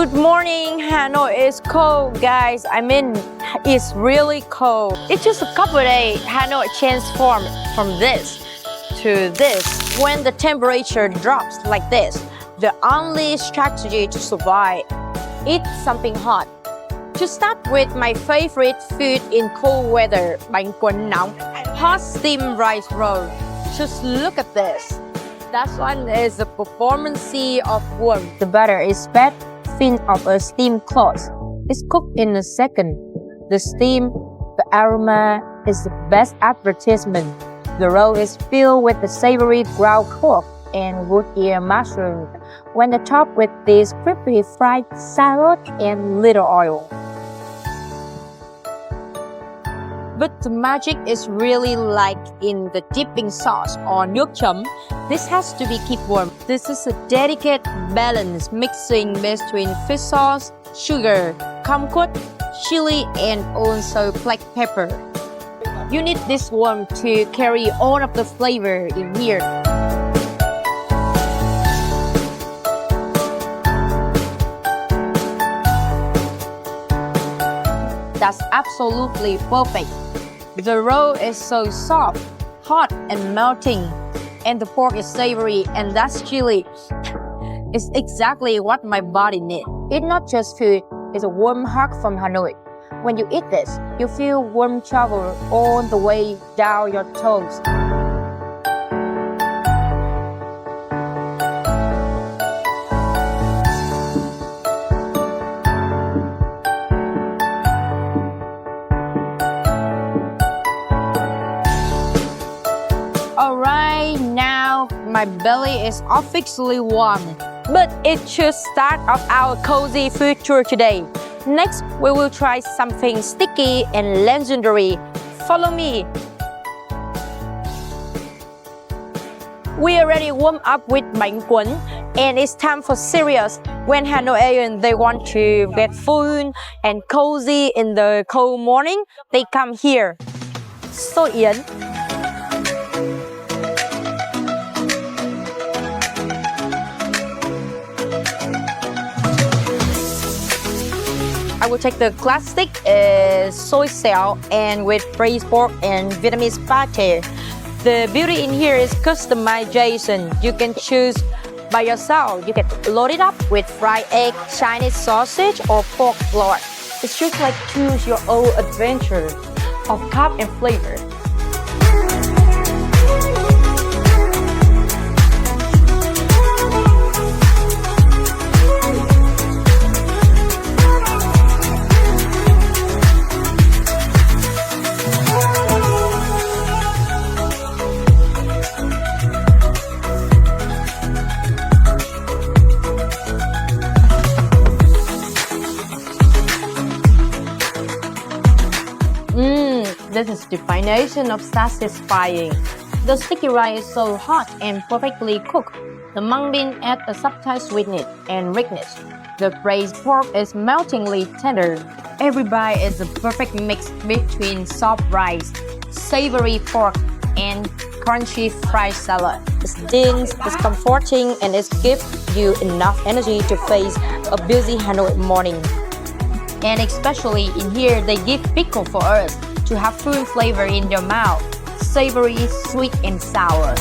Good morning, Hanoi is cold, guys. I mean, it's really cold. It's just a couple of days, Hanoi transformed from this to this. When the temperature drops like this, the only strategy to survive, eat something hot. To start with my favorite food in cold weather, Bánh Cuốn Nóng, hot steamed rice roll. Just look at this. That one is the performance of warmth. The butter is spread thin of a steamed cloth. It's cooked in a second. The steam, the aroma is the best advertisement. The roll is filled with the savory ground pork and wood ear mushroom, when topped with this crispy fried salad and little oil. But the magic is really like in the dipping sauce or nước chấm. This has to be kept warm. This is a delicate balance mixing between fish sauce, sugar, kumquat, chili, and also black pepper. You need this warm to carry all of the flavor in here. That's absolutely perfect. The roll is so soft, hot and melting, and the pork is savory, and that's chili. It's exactly what my body needs. It's not just food, it's a warm hug from Hanoi. When you eat this, you feel warm travel all the way down your toes. Alright, now my belly is officially warm, but it's just start of our cozy food tour today. Next, we will try something sticky and legendary. Follow me. We already warmed up with Bánh Cuốn, and it's time for serious. When Hanoians they want to get food and cozy in the cold morning, they come here. Xôi Yến. I will take the classic Xôi Xéo and with braised pork and Vietnamese pâté. The beauty in here is customization. You can choose by yourself. You can load it up with fried egg, Chinese sausage, or pork lard. It's just like choose your own adventure of carb and flavor. This is the definition of satisfying. The sticky rice is so hot and perfectly cooked. The mung bean adds a subtle sweetness and richness. The braised pork is meltingly tender. Every bite is a perfect mix between soft rice, savory pork, and crunchy fried salad. It's dense, it's comforting, and it gives you enough energy to face a busy Hanoi morning. And especially in here, they give pickle for us to have full flavor in your mouth, savory, sweet, and sour.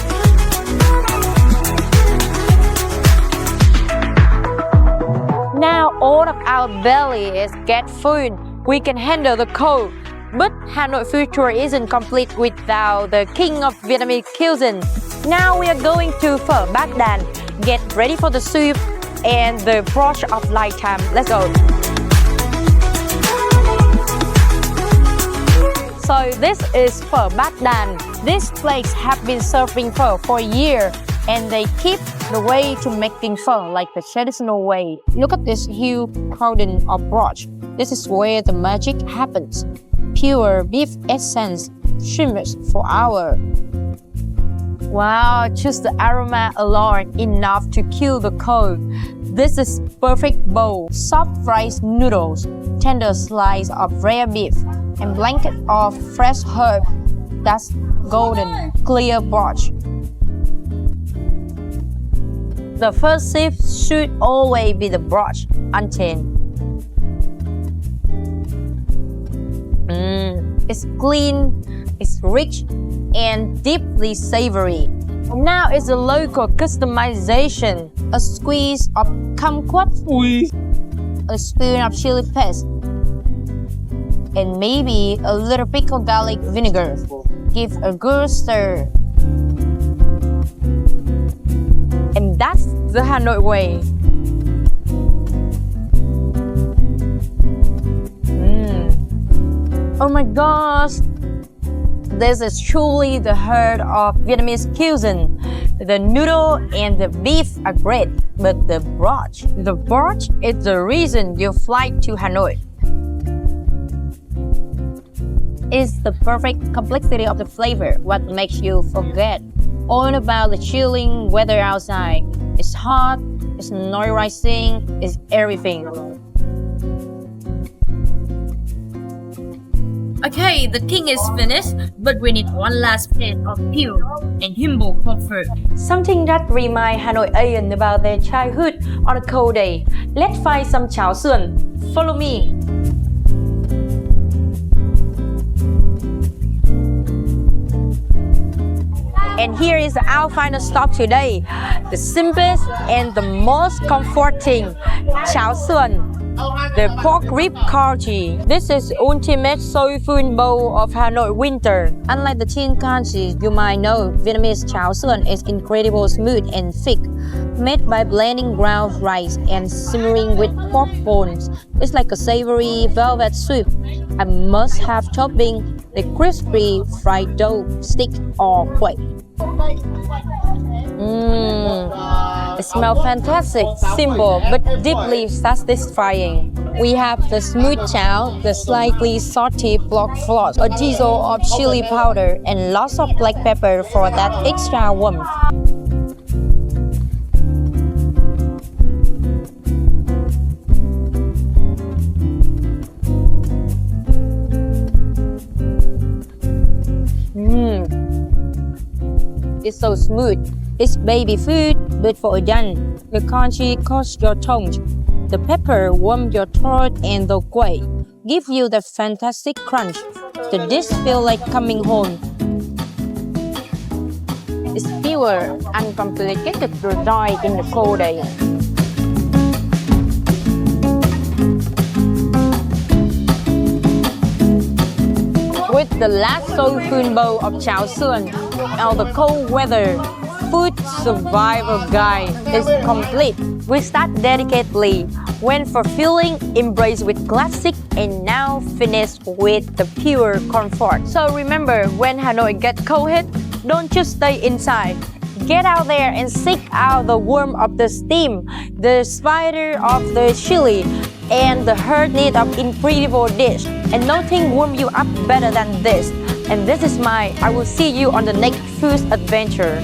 Now all of our belly is get full. We can handle the cold. But Hanoi food tour isn't complete without the king of Vietnamese cuisine. Now we are going to phở Bát Đàn. Get ready for the soup and the broth of lifetime. Let's go. So this is phở Bát Đàn. This place have been serving phở for a year, and they keep the way to making phở like the traditional way. Look at this huge cauldron of broth. This is where the magic happens. Pure beef essence shimmers for hours. Wow, just the aroma alone enough to kill the cold. This is perfect bowl. Soft rice noodles, tender slice of rare beef, and blanket of fresh herb. That's golden, clear broth. The first sip should always be the broth untainted. It's clean, it's rich, and deeply savory. Now it's a local customization. A squeeze of kumquat, a spoon of chili paste, and maybe a little pickled garlic vinegar. Give a good stir. And that's the Hanoi way. Oh my gosh! This is truly the heart of Vietnamese cuisine. The noodle and the beef are great, but the broth is the reason you fly to Hanoi. It's the perfect complexity of the flavor, what makes you forget all about the chilling weather outside. It's hot, it's noise-rising, it's everything. Okay, the king is finished, but we need one last plate of pure and humble comfort. Something that reminds Hanoians about their childhood on a cold day. Let's find some Cháo Sườn. Follow me. And here is our final stop today. The simplest and the most comforting Cháo Sườn. The pork rib Congee. This is ultimate soulful bowl of Hanoi winter. Unlike the tin Congee you might know, Vietnamese Cháo Sườn is incredible smooth and thick, made by blending ground rice and simmering with pork bones. It's like a savory velvet soup. A must-have topping, the crispy fried dough stick or quail. It smells fantastic, simple but deeply satisfying. We have the smooth cháo, the slightly salty pork floss, a drizzle of chili powder, and lots of black pepper for that extra warmth. It's so smooth. It's baby food, but for a young. The congee coats your tongue. The pepper warms your throat, and the quail give you the fantastic crunch. The dish feels like coming home. It's pure, uncomplicated to enjoy in the cold day. With the last soulful bowl of Cháo Sườn, all the cold weather food survival guide is complete. We start delicately, went for filling, embraced with classic, and now finished with the pure comfort. So remember, when Hanoi gets cold hit, don't just stay inside. Get out there and seek out the warmth of the steam, the spider of the chili, and the heartiness of incredible dish. And nothing warms you up better than this. And this is I will see you on the next food adventure.